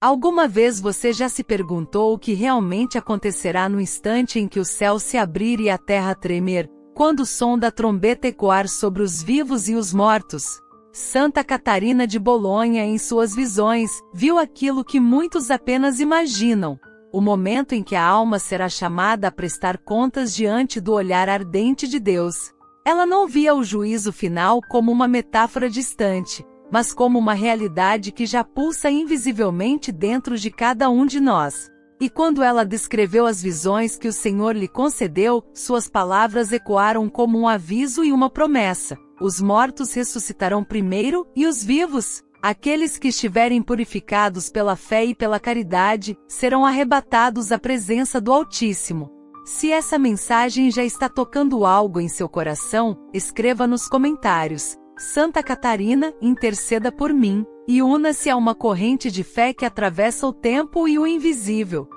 Alguma vez você já se perguntou o que realmente acontecerá no instante em que o céu se abrir e a terra tremer, quando o som da trombeta ecoar sobre os vivos e os mortos? Santa Catarina de Bolonha, em suas visões, viu aquilo que muitos apenas imaginam: o momento em que a alma será chamada a prestar contas diante do olhar ardente de Deus. Ela não via o juízo final como uma metáfora distante, mas como uma realidade que já pulsa invisivelmente dentro de cada um de nós. E quando ela descreveu as visões que o Senhor lhe concedeu, suas palavras ecoaram como um aviso e uma promessa: os mortos ressuscitarão primeiro, e os vivos, aqueles que estiverem purificados pela fé e pela caridade, serão arrebatados à presença do Altíssimo. Se essa mensagem já está tocando algo em seu coração, escreva nos comentários: Santa Catarina, interceda por mim, e una-se a uma corrente de fé que atravessa o tempo e o invisível.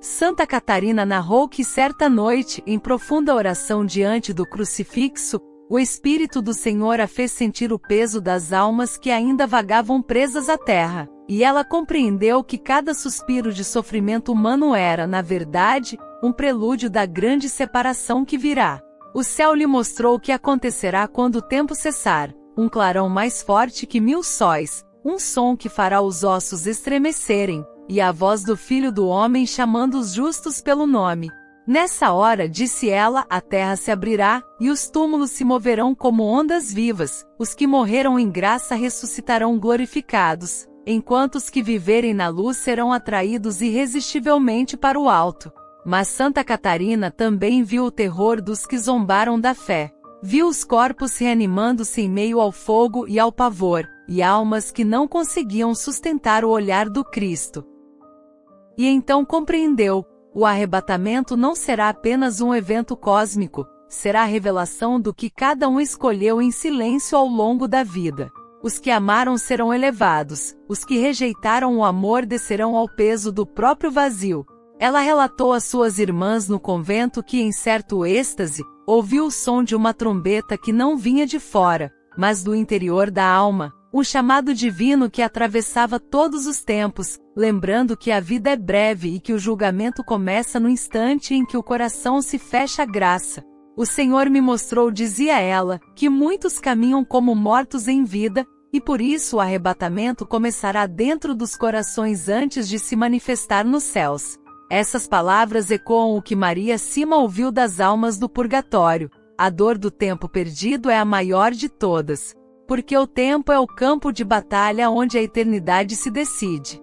Santa Catarina narrou que certa noite, em profunda oração diante do crucifixo, o Espírito do Senhor a fez sentir o peso das almas que ainda vagavam presas à terra, e ela compreendeu que cada suspiro de sofrimento humano era, na verdade, um prelúdio da grande separação que virá. O céu lhe mostrou o que acontecerá quando o tempo cessar: um clarão mais forte que 1000 sóis, um som que fará os ossos estremecerem, e a voz do Filho do Homem chamando os justos pelo nome. Nessa hora, disse ela, a terra se abrirá, e os túmulos se moverão como ondas vivas, os que morreram em graça ressuscitarão glorificados, enquanto os que viverem na luz serão atraídos irresistivelmente para o alto. Mas Santa Catarina também viu o terror dos que zombaram da fé. Viu os corpos reanimando-se em meio ao fogo e ao pavor, e almas que não conseguiam sustentar o olhar do Cristo. E então compreendeu: o arrebatamento não será apenas um evento cósmico, será a revelação do que cada um escolheu em silêncio ao longo da vida. Os que amaram serão elevados, os que rejeitaram o amor descerão ao peso do próprio vazio. Ela relatou às suas irmãs no convento que, em certo êxtase, ouviu o som de uma trombeta que não vinha de fora, mas do interior da alma, um chamado divino que atravessava todos os tempos, lembrando que a vida é breve e que o julgamento começa no instante em que o coração se fecha à graça. O Senhor me mostrou, dizia ela, que muitos caminham como mortos em vida, e por isso o arrebatamento começará dentro dos corações antes de se manifestar nos céus. Essas palavras ecoam o que Maria Sima ouviu das almas do purgatório: a dor do tempo perdido é a maior de todas, porque o tempo é o campo de batalha onde a eternidade se decide.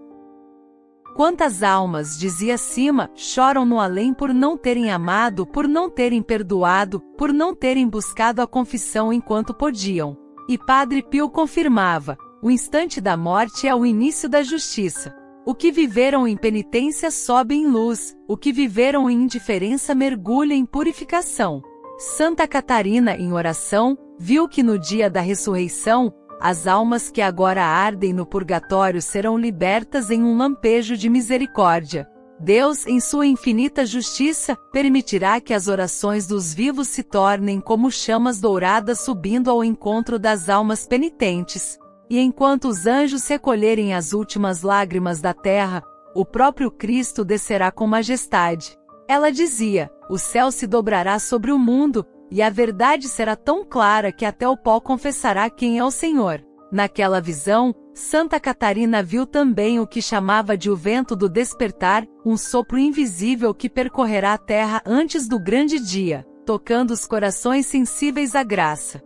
Quantas almas, dizia Sima, choram no além por não terem amado, por não terem perdoado, por não terem buscado a confissão enquanto podiam. E Padre Pio confirmava: o instante da morte é o início da justiça. O que viveram em penitência sobe em luz, o que viveram em indiferença mergulha em purificação. Santa Catarina, em oração, viu que no dia da ressurreição, as almas que agora ardem no purgatório serão libertas em um lampejo de misericórdia. Deus, em sua infinita justiça, permitirá que as orações dos vivos se tornem como chamas douradas subindo ao encontro das almas penitentes. E enquanto os anjos recolherem as últimas lágrimas da terra, o próprio Cristo descerá com majestade. Ela dizia: o céu se dobrará sobre o mundo, e a verdade será tão clara que até o pó confessará quem é o Senhor. Naquela visão, Santa Catarina viu também o que chamava de o vento do despertar, um sopro invisível que percorrerá a terra antes do grande dia, tocando os corações sensíveis à graça.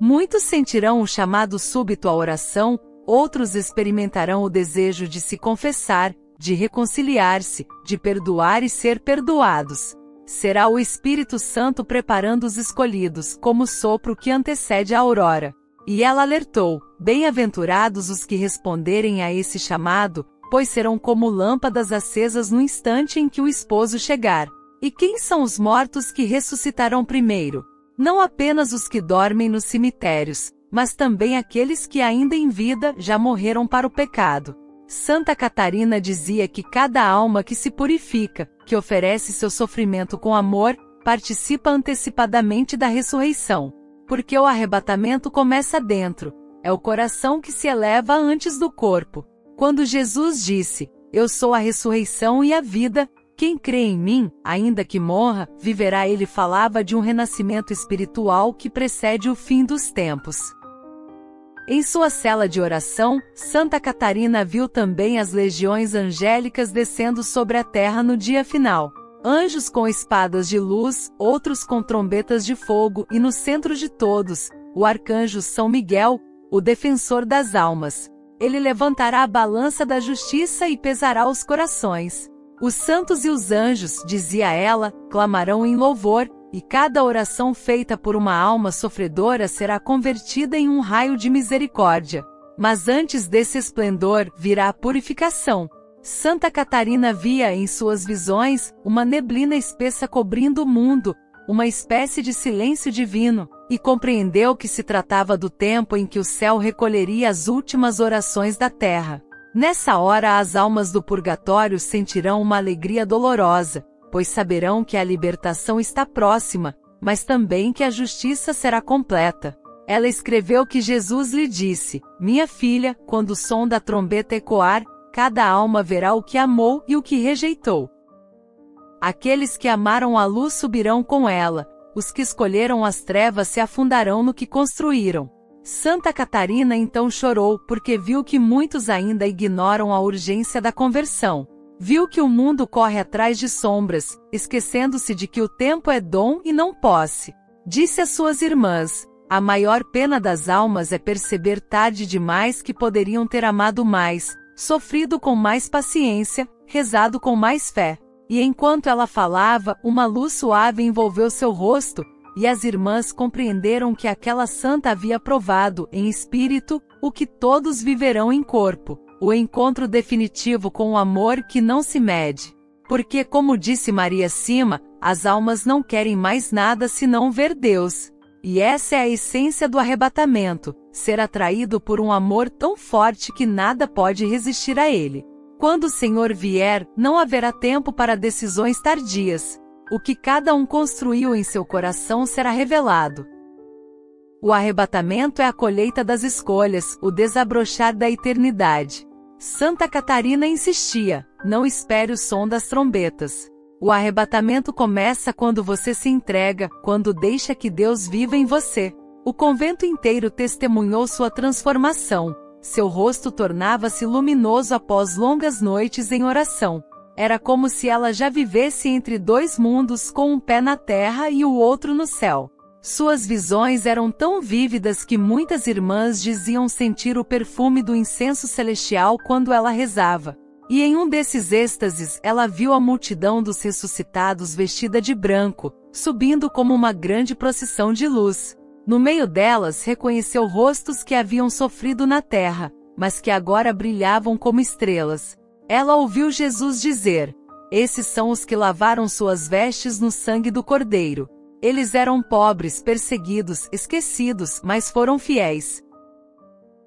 Muitos sentirão o chamado súbito à oração, outros experimentarão o desejo de se confessar, de reconciliar-se, de perdoar e ser perdoados. Será o Espírito Santo preparando os escolhidos, como o sopro que antecede a aurora. E ela alertou: bem-aventurados os que responderem a esse chamado, pois serão como lâmpadas acesas no instante em que o esposo chegar. E quem são os mortos que ressuscitarão primeiro? Não apenas os que dormem nos cemitérios, mas também aqueles que ainda em vida já morreram para o pecado. Santa Catarina dizia que cada alma que se purifica, que oferece seu sofrimento com amor, participa antecipadamente da ressurreição. Porque o arrebatamento começa dentro, é o coração que se eleva antes do corpo. Quando Jesus disse: "Eu sou a ressurreição e a vida, quem crê em mim, ainda que morra, viverá", ele falava de um renascimento espiritual que precede o fim dos tempos. Em sua cela de oração, Santa Catarina viu também as legiões angélicas descendo sobre a terra no dia final. Anjos com espadas de luz, outros com trombetas de fogo, e no centro de todos, o arcanjo São Miguel, o defensor das almas. Ele levantará a balança da justiça e pesará os corações. Os santos e os anjos, dizia ela, clamarão em louvor, e cada oração feita por uma alma sofredora será convertida em um raio de misericórdia. Mas antes desse esplendor, virá a purificação. Santa Catarina via em suas visões uma neblina espessa cobrindo o mundo, uma espécie de silêncio divino, e compreendeu que se tratava do tempo em que o céu recolheria as últimas orações da terra. Nessa hora as almas do purgatório sentirão uma alegria dolorosa, pois saberão que a libertação está próxima, mas também que a justiça será completa. Ela escreveu que Jesus lhe disse: "Minha filha, quando o som da trombeta ecoar, cada alma verá o que amou e o que rejeitou. Aqueles que amaram a luz subirão com ela, os que escolheram as trevas se afundarão no que construíram." Santa Catarina então chorou porque viu que muitos ainda ignoram a urgência da conversão. Viu que o mundo corre atrás de sombras, esquecendo-se de que o tempo é dom e não posse. Disse às suas irmãs: "A maior pena das almas é perceber tarde demais que poderiam ter amado mais, sofrido com mais paciência, rezado com mais fé." E enquanto ela falava, uma luz suave envolveu seu rosto, e as irmãs compreenderam que aquela santa havia provado, em espírito, o que todos viverão em corpo, o encontro definitivo com o amor que não se mede. Porque, como disse Maria Cima, as almas não querem mais nada senão ver Deus. E essa é a essência do arrebatamento, ser atraído por um amor tão forte que nada pode resistir a ele. Quando o Senhor vier, não haverá tempo para decisões tardias. O que cada um construiu em seu coração será revelado. O arrebatamento é a colheita das escolhas, o desabrochar da eternidade. Santa Catarina insistia: "Não espere o som das trombetas. O arrebatamento começa quando você se entrega, quando deixa que Deus viva em você." O convento inteiro testemunhou sua transformação. Seu rosto tornava-se luminoso após longas noites em oração. Era como se ela já vivesse entre dois mundos, com um pé na terra e o outro no céu. Suas visões eram tão vívidas que muitas irmãs diziam sentir o perfume do incenso celestial quando ela rezava. E em um desses êxtases, ela viu a multidão dos ressuscitados vestida de branco, subindo como uma grande procissão de luz. No meio delas, reconheceu rostos que haviam sofrido na terra, mas que agora brilhavam como estrelas. Ela ouviu Jesus dizer: "Esses são os que lavaram suas vestes no sangue do Cordeiro." Eles eram pobres, perseguidos, esquecidos, mas foram fiéis.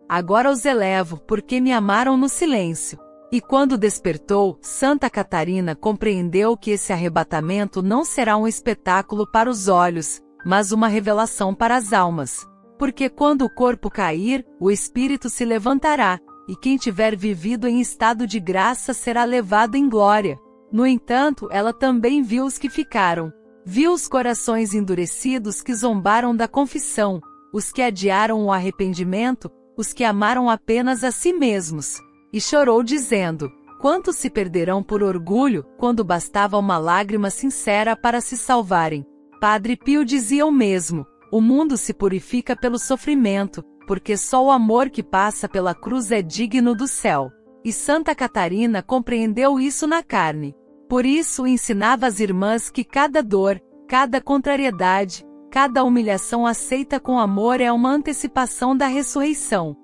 Agora os elevo, porque me amaram no silêncio. E quando despertou, Santa Catarina compreendeu que esse arrebatamento não será um espetáculo para os olhos, mas uma revelação para as almas. Porque quando o corpo cair, o espírito se levantará, e quem tiver vivido em estado de graça será levado em glória. No entanto, ela também viu os que ficaram. Viu os corações endurecidos que zombaram da confissão, os que adiaram o arrependimento, os que amaram apenas a si mesmos. E chorou dizendo: "Quantos se perderão por orgulho, quando bastava uma lágrima sincera para se salvarem?" Padre Pio dizia o mesmo: "O mundo se purifica pelo sofrimento, porque só o amor que passa pela cruz é digno do céu." E Santa Catarina compreendeu isso na carne. Por isso ensinava às irmãs que cada dor, cada contrariedade, cada humilhação aceita com amor é uma antecipação da ressurreição.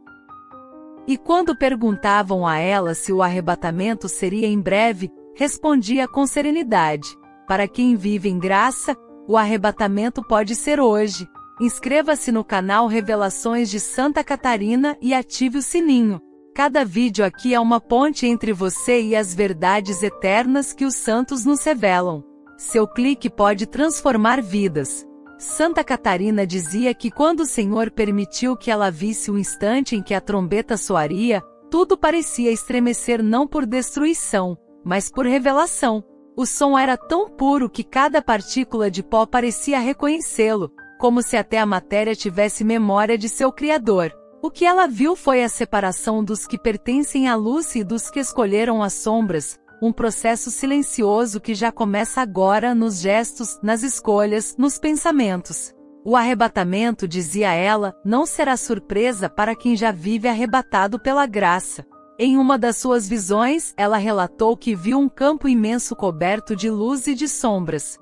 E quando perguntavam a ela se o arrebatamento seria em breve, respondia com serenidade: "Para quem vive em graça, o arrebatamento pode ser hoje." Inscreva-se no canal Revelações de Santa Catarina e ative o sininho. Cada vídeo aqui é uma ponte entre você e as verdades eternas que os santos nos revelam. Seu clique pode transformar vidas. Santa Catarina dizia que quando o Senhor permitiu que ela visse o instante em que a trombeta soaria, Tudo parecia estremecer não por destruição, mas por revelação. O som era tão puro que cada partícula de pó parecia reconhecê-lo, como se até a matéria tivesse memória de seu Criador. O que ela viu foi a separação dos que pertencem à luz e dos que escolheram as sombras, um processo silencioso que já começa agora nos gestos, nas escolhas, nos pensamentos. O arrebatamento, dizia ela, não será surpresa para quem já vive arrebatado pela graça. Em uma das suas visões, ela relatou que viu um campo imenso coberto de luz e de sombras.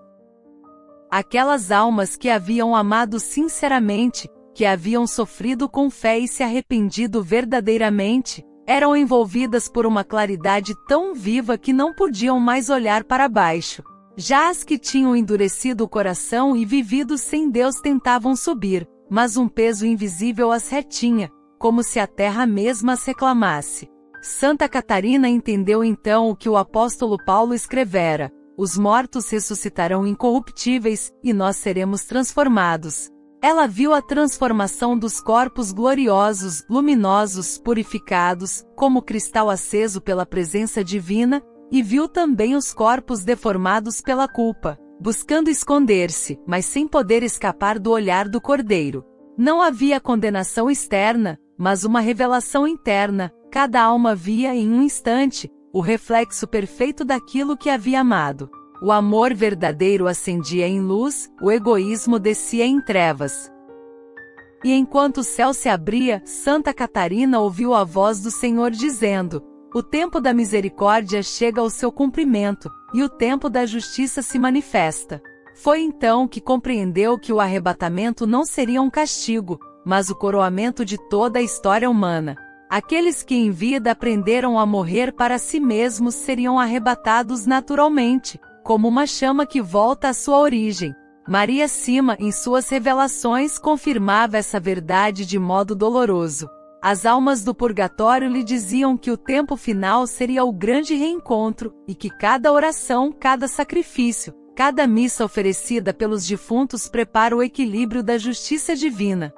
Aquelas almas que haviam amado sinceramente, que haviam sofrido com fé e se arrependido verdadeiramente, eram envolvidas por uma claridade tão viva que não podiam mais olhar para baixo. Já as que tinham endurecido o coração e vivido sem Deus tentavam subir, mas um peso invisível as retinha, como se a terra mesma as reclamasse. Santa Catarina entendeu então o que o apóstolo Paulo escrevera: os mortos ressuscitarão incorruptíveis, e nós seremos transformados. Ela viu a transformação dos corpos gloriosos, luminosos, purificados, como cristal aceso pela presença divina, e viu também os corpos deformados pela culpa, buscando esconder-se, mas sem poder escapar do olhar do Cordeiro. Não havia condenação externa, mas uma revelação interna. Cada alma via em um instante o reflexo perfeito daquilo que havia amado. O amor verdadeiro ascendia em luz, o egoísmo descia em trevas. E enquanto o céu se abria, Santa Catarina ouviu a voz do Senhor dizendo: o tempo da misericórdia chega ao seu cumprimento, e o tempo da justiça se manifesta. Foi então que compreendeu que o arrebatamento não seria um castigo, mas o coroamento de toda a história humana. Aqueles que em vida aprenderam a morrer para si mesmos seriam arrebatados naturalmente, como uma chama que volta à sua origem. Maria Sima, em suas revelações, confirmava essa verdade de modo doloroso. As almas do purgatório lhe diziam que o tempo final seria o grande reencontro, e que cada oração, cada sacrifício, cada missa oferecida pelos defuntos prepara o equilíbrio da justiça divina.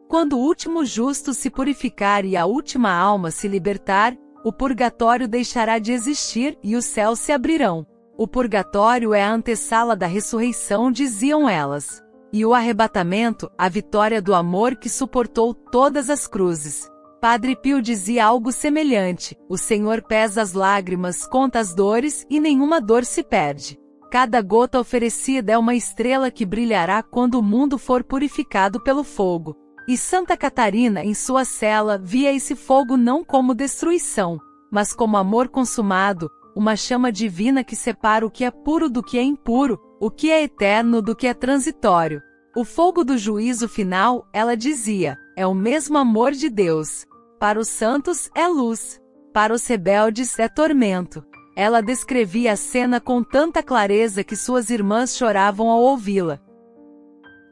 Quando o último justo se purificar e a última alma se libertar, o purgatório deixará de existir e os céus se abrirão. O purgatório é a antessala da ressurreição, diziam elas. E o arrebatamento, a vitória do amor que suportou todas as cruzes. Padre Pio dizia algo semelhante: o Senhor pesa as lágrimas, conta as dores, e nenhuma dor se perde. Cada gota oferecida é uma estrela que brilhará quando o mundo for purificado pelo fogo. E Santa Catarina, em sua cela, via esse fogo não como destruição, mas como amor consumado, uma chama divina que separa o que é puro do que é impuro, o que é eterno do que é transitório. O fogo do juízo final, ela dizia, é o mesmo amor de Deus. Para os santos é luz, para os rebeldes é tormento. Ela descrevia a cena com tanta clareza que suas irmãs choravam ao ouvi-la.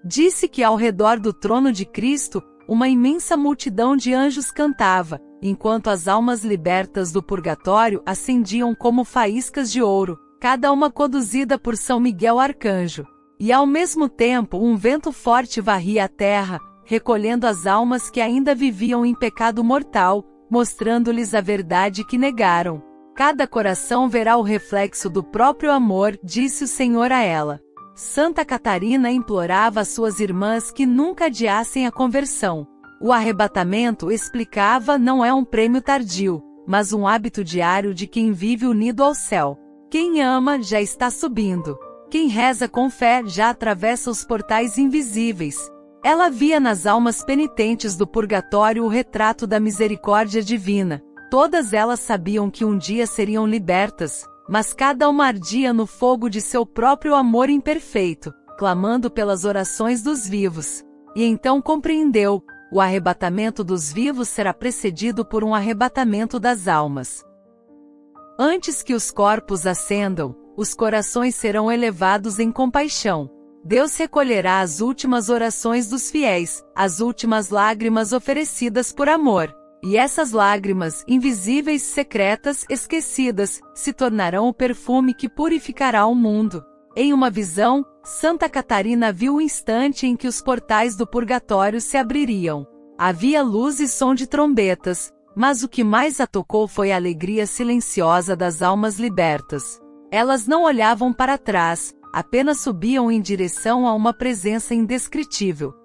Disse que ao redor do trono de Cristo, uma imensa multidão de anjos cantava, enquanto as almas libertas do purgatório ascendiam como faíscas de ouro, cada uma conduzida por São Miguel Arcanjo. E ao mesmo tempo um vento forte varria a terra, recolhendo as almas que ainda viviam em pecado mortal, mostrando-lhes a verdade que negaram. Cada coração verá o reflexo do próprio amor, disse o Senhor a ela. Santa Catarina implorava às suas irmãs que nunca adiassem a conversão. O arrebatamento, explicava, não é um prêmio tardio, mas um hábito diário de quem vive unido ao céu. Quem ama já está subindo. Quem reza com fé já atravessa os portais invisíveis. Ela via nas almas penitentes do purgatório o retrato da misericórdia divina. Todas elas sabiam que um dia seriam libertas, mas cada uma ardia no fogo de seu próprio amor imperfeito, clamando pelas orações dos vivos. E então compreendeu, o arrebatamento dos vivos será precedido por um arrebatamento das almas. Antes que os corpos ascendam, os corações serão elevados em compaixão. Deus recolherá as últimas orações dos fiéis, as últimas lágrimas oferecidas por amor. E essas lágrimas, invisíveis, secretas, esquecidas, se tornarão o perfume que purificará o mundo. Em uma visão, Santa Catarina viu o instante em que os portais do purgatório se abririam. Havia luz e som de trombetas, Mas o que mais a tocou foi a alegria silenciosa das almas libertas. Elas não olhavam para trás, apenas subiam em direção a uma presença indescritível.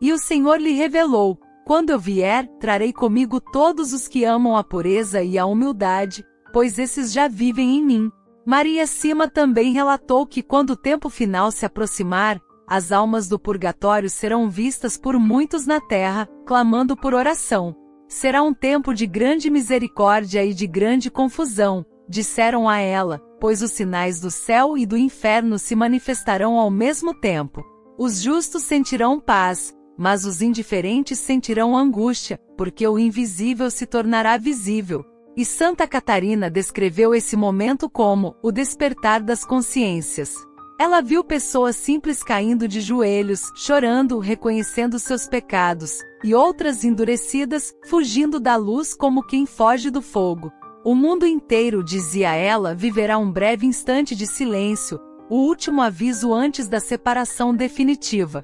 E o Senhor lhe revelou: quando eu vier, trarei comigo todos os que amam a pureza e a humildade, pois esses já vivem em mim. Maria Sima também relatou que quando o tempo final se aproximar, as almas do purgatório serão vistas por muitos na terra, clamando por oração. Será um tempo de grande misericórdia e de grande confusão, disseram a ela, pois os sinais do céu e do inferno se manifestarão ao mesmo tempo. Os justos sentirão paz, mas os indiferentes sentirão angústia, porque o invisível se tornará visível. E Santa Catarina descreveu esse momento como o despertar das consciências. Ela viu pessoas simples caindo de joelhos, chorando, reconhecendo seus pecados, e outras endurecidas, fugindo da luz como quem foge do fogo. O mundo inteiro, dizia ela, viverá um breve instante de silêncio, o último aviso antes da separação definitiva.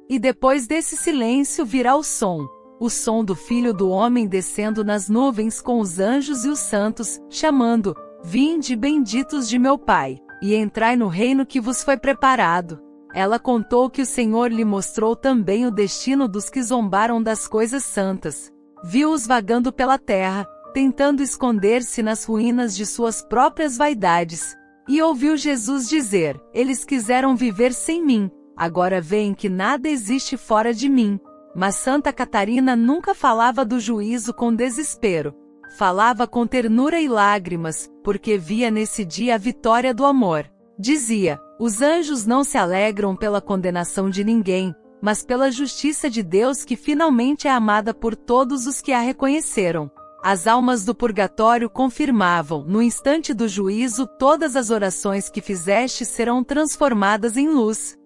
E depois desse silêncio virá o som do Filho do Homem descendo nas nuvens com os anjos e os santos, chamando: vinde, benditos de meu Pai, e entrai no reino que vos foi preparado. Ela contou que o Senhor lhe mostrou também o destino dos que zombaram das coisas santas. Viu-os vagando pela terra, tentando esconder-se nas ruínas de suas próprias vaidades. E ouviu Jesus dizer: eles quiseram viver sem mim, agora veem que nada existe fora de mim. Mas Santa Catarina nunca falava do juízo com desespero. Falava com ternura e lágrimas, porque via nesse dia a vitória do amor. Dizia: os anjos não se alegram pela condenação de ninguém, mas pela justiça de Deus que finalmente é amada por todos os que a reconheceram. As almas do purgatório confirmavam: no instante do juízo todas as orações que fizeste serão transformadas em luz.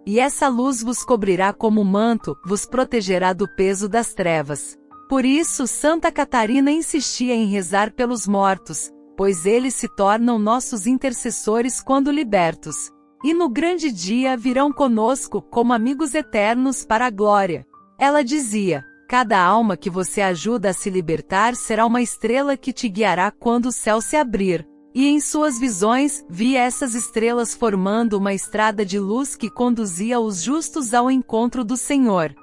E essa luz vos cobrirá como manto, vos protegerá do peso das trevas. Por isso Santa Catarina insistia em rezar pelos mortos, pois eles se tornam nossos intercessores quando libertos. E no grande dia virão conosco como amigos eternos para a glória. Ela dizia: cada alma que você ajuda a se libertar será uma estrela que te guiará quando o céu se abrir. E em suas visões, via essas estrelas formando uma estrada de luz que conduzia os justos ao encontro do Senhor.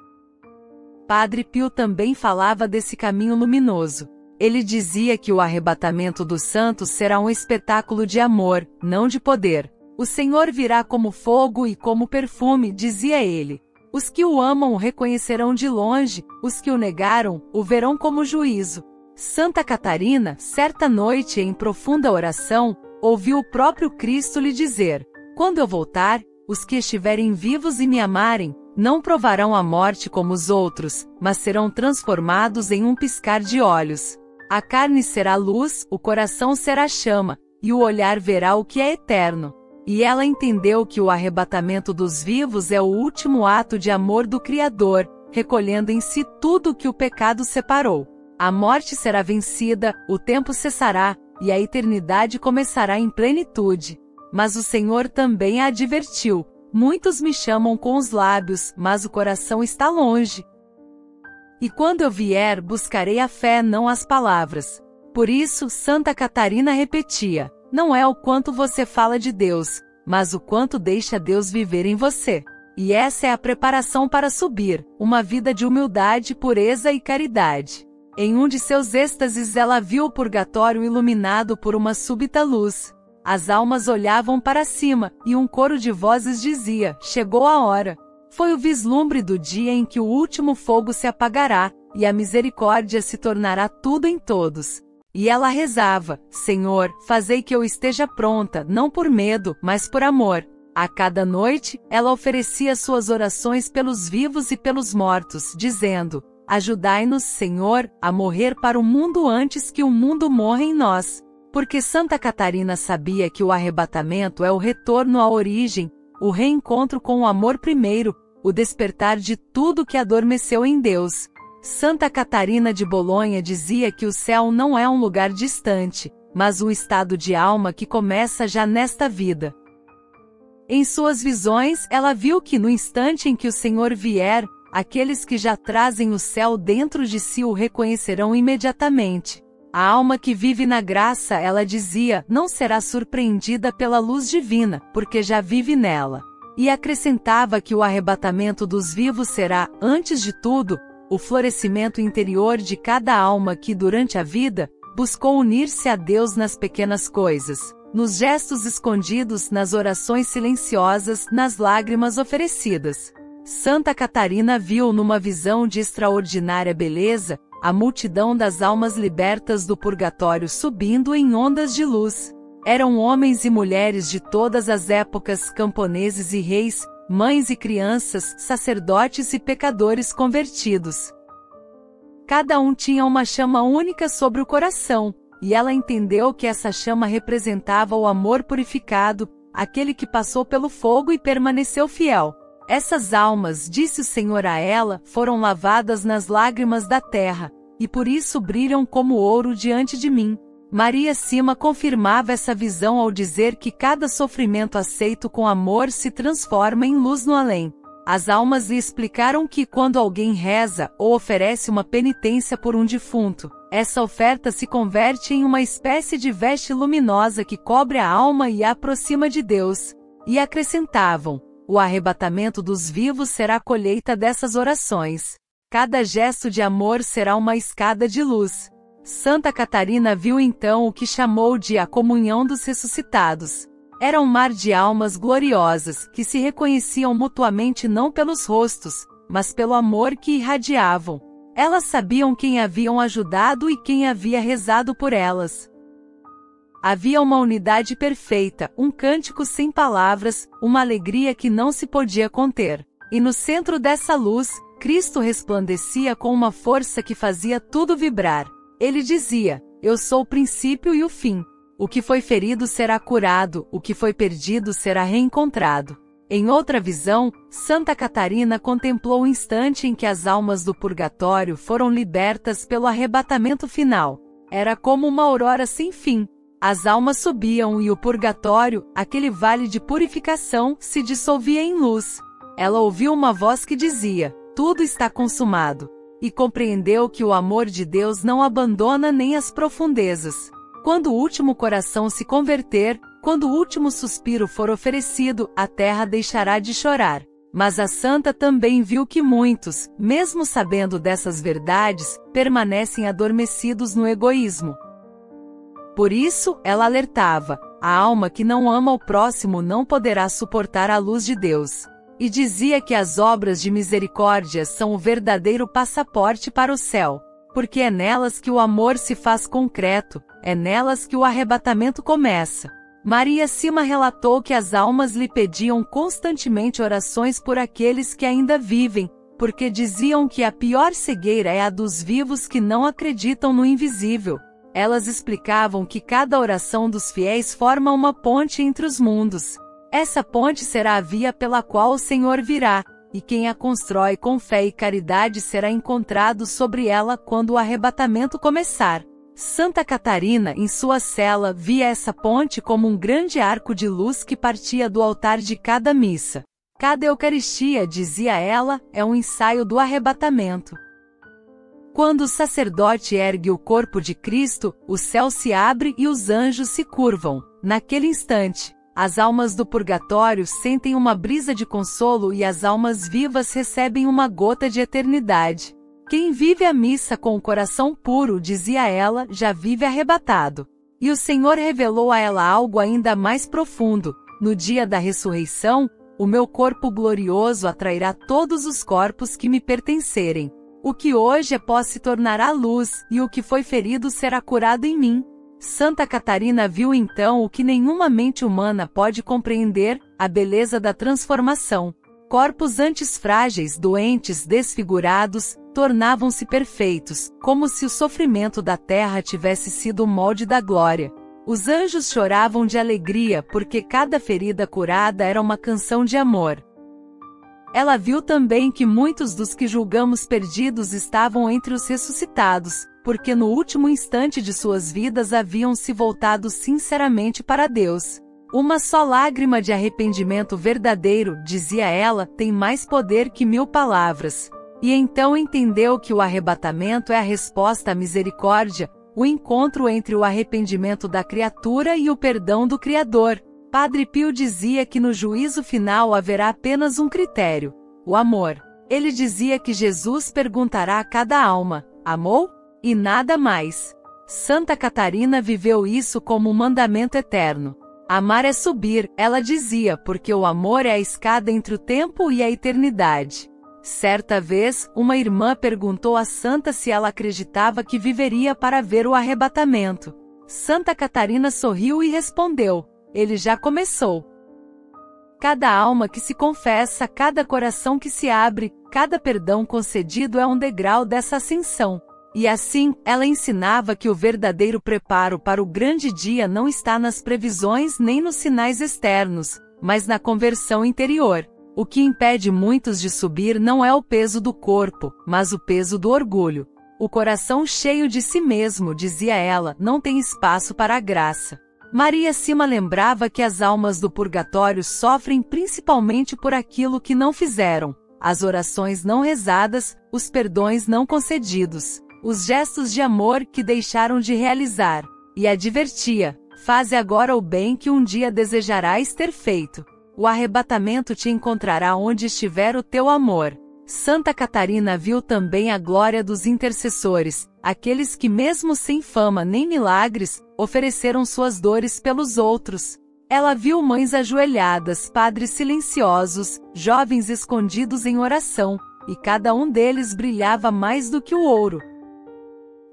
Padre Pio também falava desse caminho luminoso. Ele dizia que o arrebatamento dos santos será um espetáculo de amor, não de poder. O Senhor virá como fogo e como perfume, dizia ele. Os que o amam o reconhecerão de longe, os que o negaram, o verão como juízo. Santa Catarina, certa noite em profunda oração, ouviu o próprio Cristo lhe dizer: quando eu voltar, os que estiverem vivos e me amarem, não provarão a morte como os outros, mas serão transformados em um piscar de olhos. A carne será luz, o coração será chama, e o olhar verá o que é eterno. E ela entendeu que o arrebatamento dos vivos é o último ato de amor do Criador, recolhendo em si tudo o que o pecado separou. A morte será vencida, o tempo cessará, e a eternidade começará em plenitude. Mas o Senhor também a advertiu: muitos me chamam com os lábios, mas o coração está longe. E quando eu vier, buscarei a fé, não as palavras. Por isso, Santa Catarina repetia: não é o quanto você fala de Deus, mas o quanto deixa Deus viver em você. E essa é a preparação para subir, uma vida de humildade, pureza e caridade. Em um de seus êxtases ela viu o purgatório iluminado por uma súbita luz. As almas olhavam para cima, e um coro de vozes dizia: chegou a hora. Foi o vislumbre do dia em que o último fogo se apagará, e a misericórdia se tornará tudo em todos. E ela rezava: Senhor, fazei que eu esteja pronta, não por medo, mas por amor. A cada noite, ela oferecia suas orações pelos vivos e pelos mortos, dizendo: ajudai-nos, Senhor, a morrer para o mundo antes que o mundo morra em nós. Porque Santa Catarina sabia que o arrebatamento é o retorno à origem, o reencontro com o amor primeiro, o despertar de tudo que adormeceu em Deus. Santa Catarina de Bolonha dizia que o céu não é um lugar distante, mas um estado de alma que começa já nesta vida. Em suas visões, ela viu que no instante em que o Senhor vier, Aqueles que já trazem o céu dentro de si o reconhecerão imediatamente. A alma que vive na graça, ela dizia, não será surpreendida pela luz divina, porque já vive nela. E acrescentava que o arrebatamento dos vivos será, antes de tudo, o florescimento interior de cada alma que, durante a vida, buscou unir-se a Deus nas pequenas coisas, nos gestos escondidos, nas orações silenciosas, nas lágrimas oferecidas. Santa Catarina viu numa visão de extraordinária beleza, a multidão das almas libertas do purgatório subindo em ondas de luz. Eram homens e mulheres de todas as épocas, camponeses e reis, mães e crianças, sacerdotes e pecadores convertidos. Cada um tinha uma chama única sobre o coração, e ela entendeu que essa chama representava o amor purificado, aquele que passou pelo fogo e permaneceu fiel. Essas almas, disse o Senhor a ela, foram lavadas nas lágrimas da terra, e por isso brilham como ouro diante de mim. Maria Sima confirmava essa visão ao dizer que cada sofrimento aceito com amor se transforma em luz no além. As almas lhe explicaram que quando alguém reza ou oferece uma penitência por um defunto, essa oferta se converte em uma espécie de veste luminosa que cobre a alma e a aproxima de Deus. E acrescentavam: o arrebatamento dos vivos será a colheita dessas orações. Cada gesto de amor será uma escada de luz. Santa Catarina viu então o que chamou de a comunhão dos ressuscitados. Era um mar de almas gloriosas, que se reconheciam mutuamente não pelos rostos, mas pelo amor que irradiavam. Elas sabiam quem haviam ajudado e quem havia rezado por elas. Havia uma unidade perfeita, um cântico sem palavras, uma alegria que não se podia conter. E no centro dessa luz, Cristo resplandecia com uma força que fazia tudo vibrar. Ele dizia: eu sou o princípio e o fim. O que foi ferido será curado, o que foi perdido será reencontrado. Em outra visão, Santa Catarina contemplou o instante em que as almas do purgatório foram libertas pelo arrebatamento final. Era como uma aurora sem fim. As almas subiam e o purgatório, aquele vale de purificação, se dissolvia em luz. Ela ouviu uma voz que dizia: tudo está consumado. E compreendeu que o amor de Deus não abandona nem as profundezas. Quando o último coração se converter, quando o último suspiro for oferecido, a terra deixará de chorar. Mas a santa também viu que muitos, mesmo sabendo dessas verdades, permanecem adormecidos no egoísmo. Por isso, ela alertava: a alma que não ama o próximo não poderá suportar a luz de Deus. E dizia que as obras de misericórdia são o verdadeiro passaporte para o céu, porque é nelas que o amor se faz concreto, é nelas que o arrebatamento começa. Maria Sima relatou que as almas lhe pediam constantemente orações por aqueles que ainda vivem, porque diziam que a pior cegueira é a dos vivos que não acreditam no invisível. Elas explicavam que cada oração dos fiéis forma uma ponte entre os mundos. Essa ponte será a via pela qual o Senhor virá, e quem a constrói com fé e caridade será encontrado sobre ela quando o arrebatamento começar. Santa Catarina, em sua cela, via essa ponte como um grande arco de luz que partia do altar de cada missa. Cada Eucaristia, dizia ela, é um ensaio do arrebatamento. Quando o sacerdote ergue o corpo de Cristo, o céu se abre e os anjos se curvam. Naquele instante, as almas do purgatório sentem uma brisa de consolo e as almas vivas recebem uma gota de eternidade. Quem vive a missa com o coração puro, dizia ela, já vive arrebatado. E o Senhor revelou a ela algo ainda mais profundo: no dia da ressurreição, o meu corpo glorioso atrairá todos os corpos que me pertencerem. O que hoje é pó se tornará luz, e o que foi ferido será curado em mim. Santa Catarina viu então o que nenhuma mente humana pode compreender: a beleza da transformação. Corpos antes frágeis, doentes, desfigurados, tornavam-se perfeitos, como se o sofrimento da terra tivesse sido o molde da glória. Os anjos choravam de alegria porque cada ferida curada era uma canção de amor. Ela viu também que muitos dos que julgamos perdidos estavam entre os ressuscitados, porque no último instante de suas vidas haviam se voltado sinceramente para Deus. Uma só lágrima de arrependimento verdadeiro, dizia ela, tem mais poder que 1000 palavras. E então entendeu que o arrebatamento é a resposta à misericórdia, o encontro entre o arrependimento da criatura e o perdão do Criador. Padre Pio dizia que no juízo final haverá apenas um critério: o amor. Ele dizia que Jesus perguntará a cada alma: amou? E nada mais. Santa Catarina viveu isso como um mandamento eterno. Amar é subir, ela dizia, porque o amor é a escada entre o tempo e a eternidade. Certa vez, uma irmã perguntou à santa se ela acreditava que viveria para ver o arrebatamento. Santa Catarina sorriu e respondeu: ele já começou. Cada alma que se confessa, cada coração que se abre, cada perdão concedido é um degrau dessa ascensão. E assim, ela ensinava que o verdadeiro preparo para o grande dia não está nas previsões nem nos sinais externos, mas na conversão interior. O que impede muitos de subir não é o peso do corpo, mas o peso do orgulho. O coração cheio de si mesmo, dizia ela, não tem espaço para a graça. Maria Sima lembrava que as almas do purgatório sofrem principalmente por aquilo que não fizeram: as orações não rezadas, os perdões não concedidos, os gestos de amor que deixaram de realizar. E advertia: faze agora o bem que um dia desejarás ter feito. O arrebatamento te encontrará onde estiver o teu amor. Santa Catarina viu também a glória dos intercessores, aqueles que mesmo sem fama nem milagres, ofereceram suas dores pelos outros. Ela viu mães ajoelhadas, padres silenciosos, jovens escondidos em oração, e cada um deles brilhava mais do que o ouro.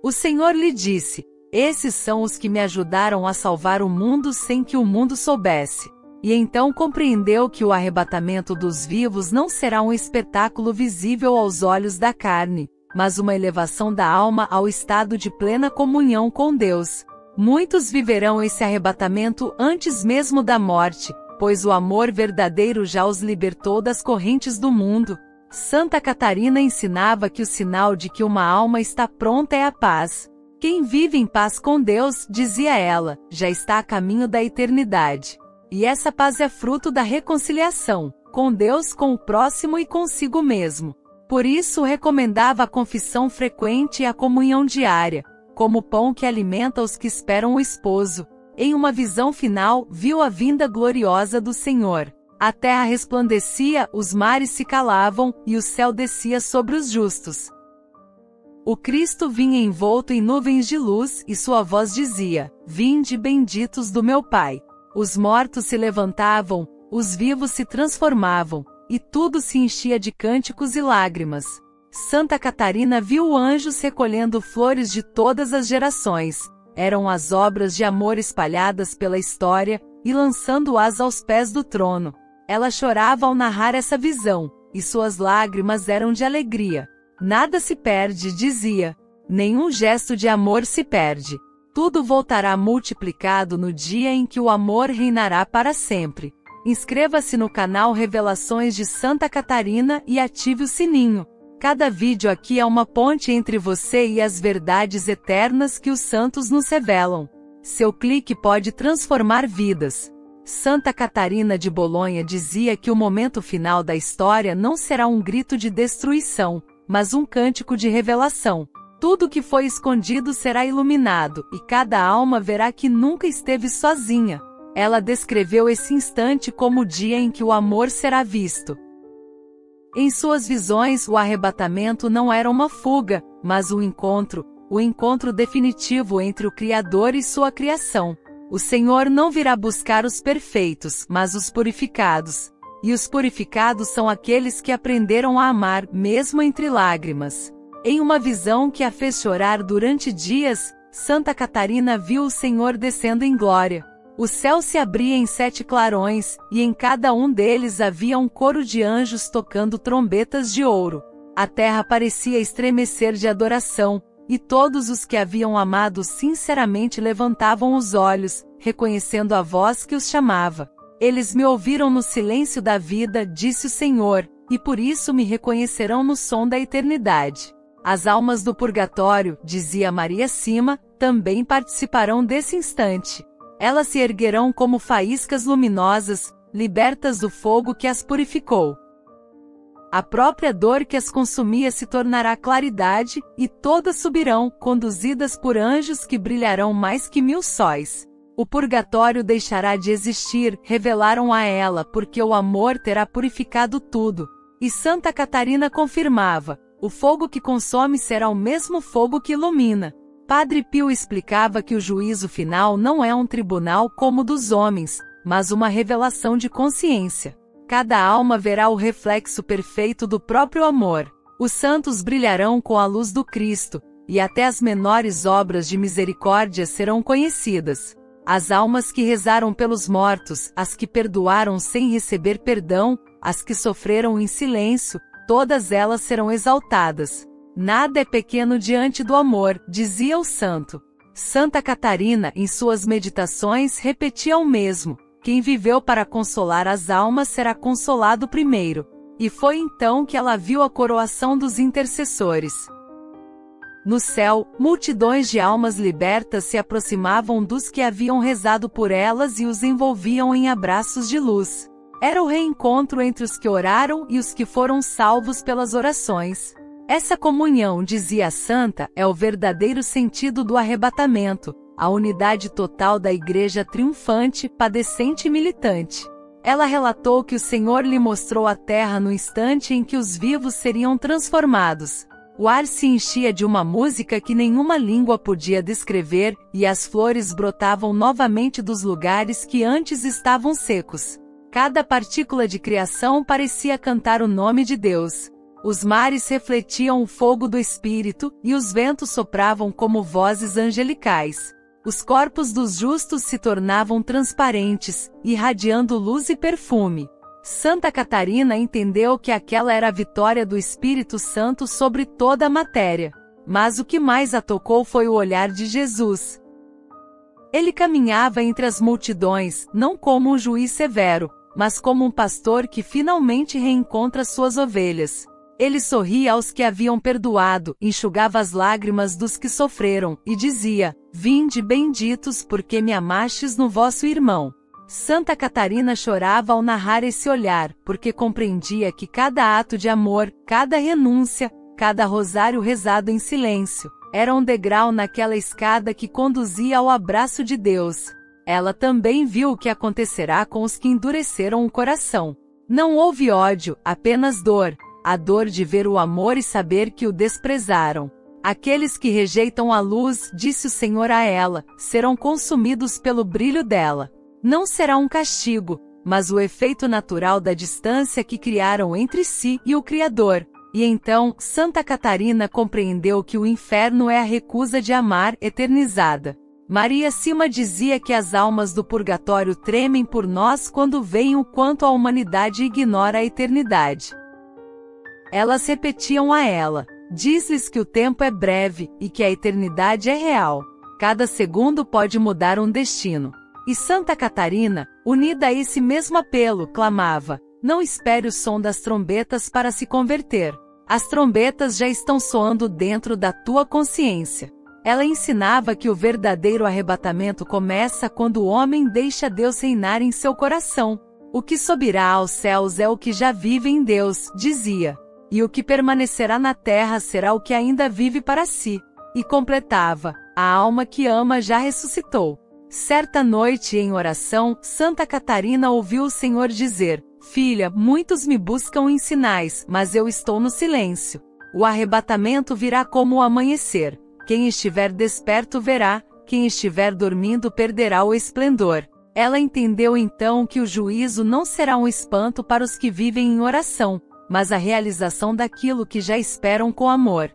O Senhor lhe disse: esses são os que me ajudaram a salvar o mundo sem que o mundo soubesse. E então compreendeu que o arrebatamento dos vivos não será um espetáculo visível aos olhos da carne, mas uma elevação da alma ao estado de plena comunhão com Deus. Muitos viverão esse arrebatamento antes mesmo da morte, pois o amor verdadeiro já os libertou das correntes do mundo. Santa Catarina ensinava que o sinal de que uma alma está pronta é a paz. Quem vive em paz com Deus, dizia ela, já está a caminho da eternidade. E essa paz é fruto da reconciliação, com Deus, com o próximo e consigo mesmo. Por isso recomendava a confissão frequente e a comunhão diária, como o pão que alimenta os que esperam o esposo. Em uma visão final, viu a vinda gloriosa do Senhor. A terra resplandecia, os mares se calavam, e o céu descia sobre os justos. O Cristo vinha envolto em nuvens de luz, e sua voz dizia: vinde benditos do meu Pai. Os mortos se levantavam, os vivos se transformavam, e tudo se enchia de cânticos e lágrimas. Santa Catarina viu anjos recolhendo flores de todas as gerações. Eram as obras de amor espalhadas pela história, e lançando-as aos pés do trono. Ela chorava ao narrar essa visão, e suas lágrimas eram de alegria. Nada se perde, dizia. Nenhum gesto de amor se perde. Tudo voltará multiplicado no dia em que o amor reinará para sempre. Inscreva-se no canal Revelações de Santa Catarina e ative o sininho. Cada vídeo aqui é uma ponte entre você e as verdades eternas que os santos nos revelam. Seu clique pode transformar vidas. Santa Catarina de Bolonha dizia que o momento final da história não será um grito de destruição, mas um cântico de revelação. Tudo que foi escondido será iluminado, e cada alma verá que nunca esteve sozinha. Ela descreveu esse instante como o dia em que o amor será visto. Em suas visões, o arrebatamento não era uma fuga, mas o encontro definitivo entre o Criador e sua criação. O Senhor não virá buscar os perfeitos, mas os purificados. E os purificados são aqueles que aprenderam a amar, mesmo entre lágrimas. Em uma visão que a fez chorar durante dias, Santa Catarina viu o Senhor descendo em glória. O céu se abria em 7 clarões, e em cada um deles havia um coro de anjos tocando trombetas de ouro. A terra parecia estremecer de adoração, e todos os que haviam amado sinceramente levantavam os olhos, reconhecendo a voz que os chamava. Eles me ouviram no silêncio da vida, disse o Senhor, e por isso me reconhecerão no som da eternidade. As almas do purgatório, dizia Maria Sima, também participarão desse instante. Elas se erguerão como faíscas luminosas, libertas do fogo que as purificou. A própria dor que as consumia se tornará claridade, e todas subirão, conduzidas por anjos que brilharão mais que 1000 sóis. O purgatório deixará de existir, revelaram a ela, porque o amor terá purificado tudo. E Santa Catarina confirmava: o fogo que consome será o mesmo fogo que ilumina. Padre Pio explicava que o juízo final não é um tribunal como o dos homens, mas uma revelação de consciência. Cada alma verá o reflexo perfeito do próprio amor. Os santos brilharão com a luz do Cristo, e até as menores obras de misericórdia serão conhecidas. As almas que rezaram pelos mortos, as que perdoaram sem receber perdão, as que sofreram em silêncio, todas elas serão exaltadas. Nada é pequeno diante do amor, dizia o santo. Santa Catarina, em suas meditações, repetia o mesmo: quem viveu para consolar as almas será consolado primeiro. E foi então que ela viu a coroação dos intercessores. No céu, multidões de almas libertas se aproximavam dos que haviam rezado por elas e os envolviam em abraços de luz. Era o reencontro entre os que oraram e os que foram salvos pelas orações. Essa comunhão, dizia a santa, é o verdadeiro sentido do arrebatamento, a unidade total da Igreja triunfante, padecente e militante. Ela relatou que o Senhor lhe mostrou a terra no instante em que os vivos seriam transformados. O ar se enchia de uma música que nenhuma língua podia descrever, e as flores brotavam novamente dos lugares que antes estavam secos. Cada partícula de criação parecia cantar o nome de Deus. Os mares refletiam o fogo do Espírito, e os ventos sopravam como vozes angelicais. Os corpos dos justos se tornavam transparentes, irradiando luz e perfume. Santa Catarina entendeu que aquela era a vitória do Espírito Santo sobre toda a matéria. Mas o que mais a tocou foi o olhar de Jesus. Ele caminhava entre as multidões, não como um juiz severo, mas como um pastor que finalmente reencontra suas ovelhas. Ele sorria aos que haviam perdoado, enxugava as lágrimas dos que sofreram, e dizia: vinde benditos porque me amastes no vosso irmão. Santa Catarina chorava ao narrar esse olhar, porque compreendia que cada ato de amor, cada renúncia, cada rosário rezado em silêncio, era um degrau naquela escada que conduzia ao abraço de Deus. Ela também viu o que acontecerá com os que endureceram o coração. Não houve ódio, apenas dor. A dor de ver o amor e saber que o desprezaram. Aqueles que rejeitam a luz, disse o Senhor a ela, serão consumidos pelo brilho dela. Não será um castigo, mas o efeito natural da distância que criaram entre si e o Criador. E então, Santa Catarina compreendeu que o inferno é a recusa de amar eternizada. Maria Cima dizia que as almas do purgatório tremem por nós quando veem o quanto a humanidade ignora a eternidade. Elas repetiam a ela: diz-lhes que o tempo é breve, e que a eternidade é real. Cada segundo pode mudar um destino. E Santa Catarina, unida a esse mesmo apelo, clamava: não espere o som das trombetas para se converter. As trombetas já estão soando dentro da tua consciência. Ela ensinava que o verdadeiro arrebatamento começa quando o homem deixa Deus reinar em seu coração. O que subirá aos céus é o que já vive em Deus, dizia. E o que permanecerá na terra será o que ainda vive para si. E completava: a alma que ama já ressuscitou. Certa noite em oração, Santa Catarina ouviu o Senhor dizer: filha, muitos me buscam em sinais, mas eu estou no silêncio. O arrebatamento virá como o amanhecer. Quem estiver desperto verá, quem estiver dormindo perderá o esplendor. Ela entendeu então que o juízo não será um espanto para os que vivem em oração, mas a realização daquilo que já esperam com amor.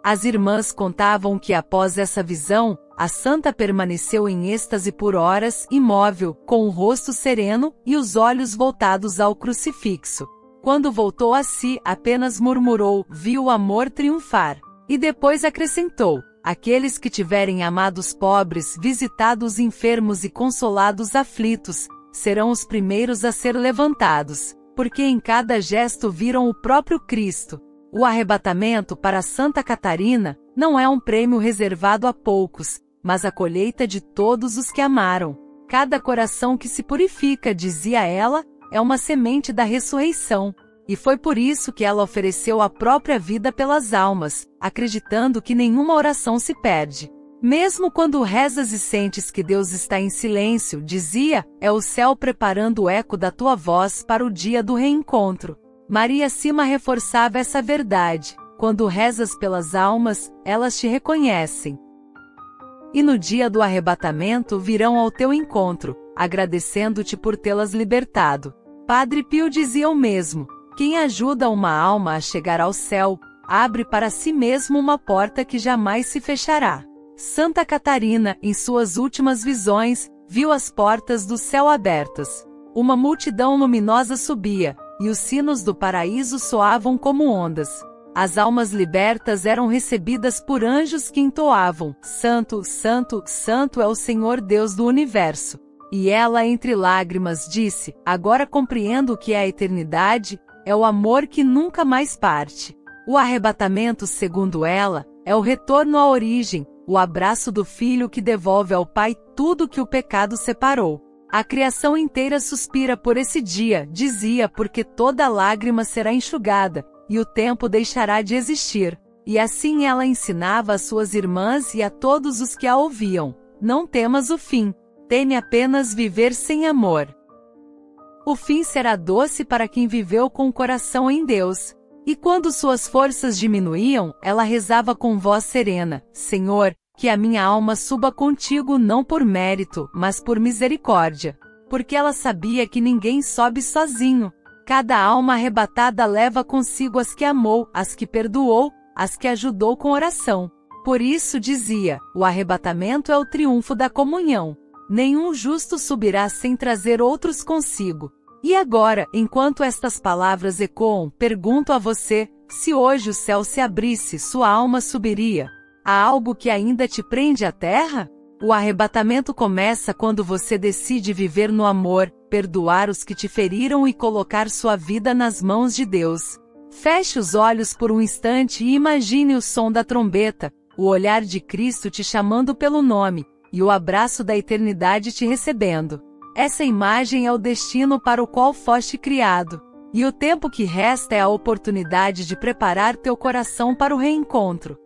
As irmãs contavam que após essa visão, a santa permaneceu em êxtase por horas, imóvel, com o rosto sereno e os olhos voltados ao crucifixo. Quando voltou a si, apenas murmurou: viu o amor triunfar. E depois acrescentou: aqueles que tiverem amado os pobres, visitado os enfermos e consolado os aflitos, serão os primeiros a ser levantados. Porque em cada gesto viram o próprio Cristo. O arrebatamento para Santa Catarina não é um prêmio reservado a poucos, mas a colheita de todos os que amaram. Cada coração que se purifica, dizia ela, é uma semente da ressurreição. E foi por isso que ela ofereceu a própria vida pelas almas, acreditando que nenhuma oração se perde. Mesmo quando rezas e sentes que Deus está em silêncio, dizia, é o céu preparando o eco da tua voz para o dia do reencontro. Maria Sima reforçava essa verdade. Quando rezas pelas almas, elas te reconhecem. E no dia do arrebatamento virão ao teu encontro, agradecendo-te por tê-las libertado. Padre Pio dizia o mesmo. Quem ajuda uma alma a chegar ao céu, abre para si mesmo uma porta que jamais se fechará. Santa Catarina, em suas últimas visões, viu as portas do céu abertas. Uma multidão luminosa subia, e os sinos do paraíso soavam como ondas. As almas libertas eram recebidas por anjos que entoavam: Santo, Santo, Santo é o Senhor Deus do universo. E ela, entre lágrimas, disse: agora compreendo o que é a eternidade, é o amor que nunca mais parte. O arrebatamento, segundo ela, é o retorno à origem, o abraço do Filho que devolve ao Pai tudo que o pecado separou. A criação inteira suspira por esse dia, dizia, porque toda lágrima será enxugada, e o tempo deixará de existir. E assim ela ensinava às suas irmãs e a todos os que a ouviam: não temas o fim, teme apenas viver sem amor. O fim será doce para quem viveu com o coração em Deus. E quando suas forças diminuíam, ela rezava com voz serena: Senhor, que a minha alma suba contigo não por mérito, mas por misericórdia. Porque ela sabia que ninguém sobe sozinho. Cada alma arrebatada leva consigo as que amou, as que perdoou, as que ajudou com oração. Por isso dizia, o arrebatamento é o triunfo da comunhão. Nenhum justo subirá sem trazer outros consigo. E agora, enquanto estas palavras ecoam, pergunto a você, se hoje o céu se abrisse, sua alma subiria? Há algo que ainda te prende à terra? O arrebatamento começa quando você decide viver no amor, perdoar os que te feriram e colocar sua vida nas mãos de Deus. Feche os olhos por um instante e imagine o som da trombeta, o olhar de Cristo te chamando pelo nome, e o abraço da eternidade te recebendo. Essa imagem é o destino para o qual foste criado. E o tempo que resta é a oportunidade de preparar teu coração para o reencontro.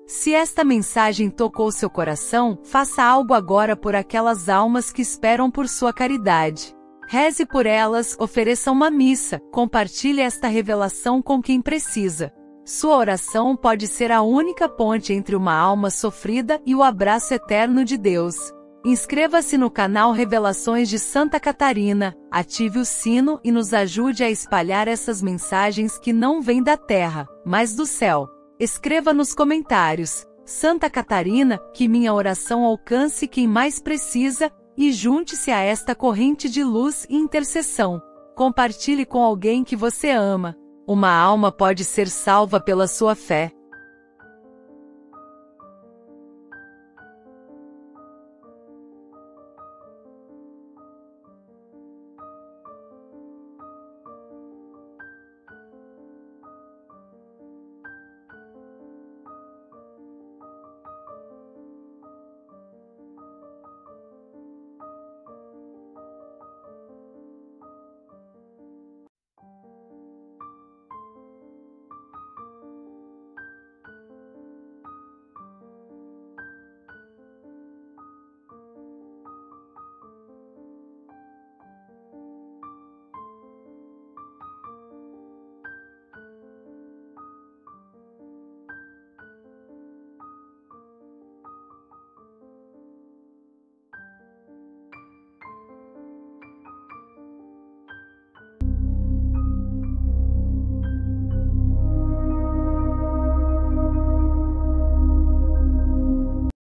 Se esta mensagem tocou seu coração, faça algo agora por aquelas almas que esperam por sua caridade. Reze por elas, ofereça uma missa, compartilhe esta revelação com quem precisa. Sua oração pode ser a única ponte entre uma alma sofrida e o abraço eterno de Deus. Inscreva-se no canal Revelações de Santa Catarina, ative o sino e nos ajude a espalhar essas mensagens que não vêm da terra, mas do céu. Escreva nos comentários: Santa Catarina, que minha oração alcance quem mais precisa, e junte-se a esta corrente de luz e intercessão. Compartilhe com alguém que você ama. Uma alma pode ser salva pela sua fé.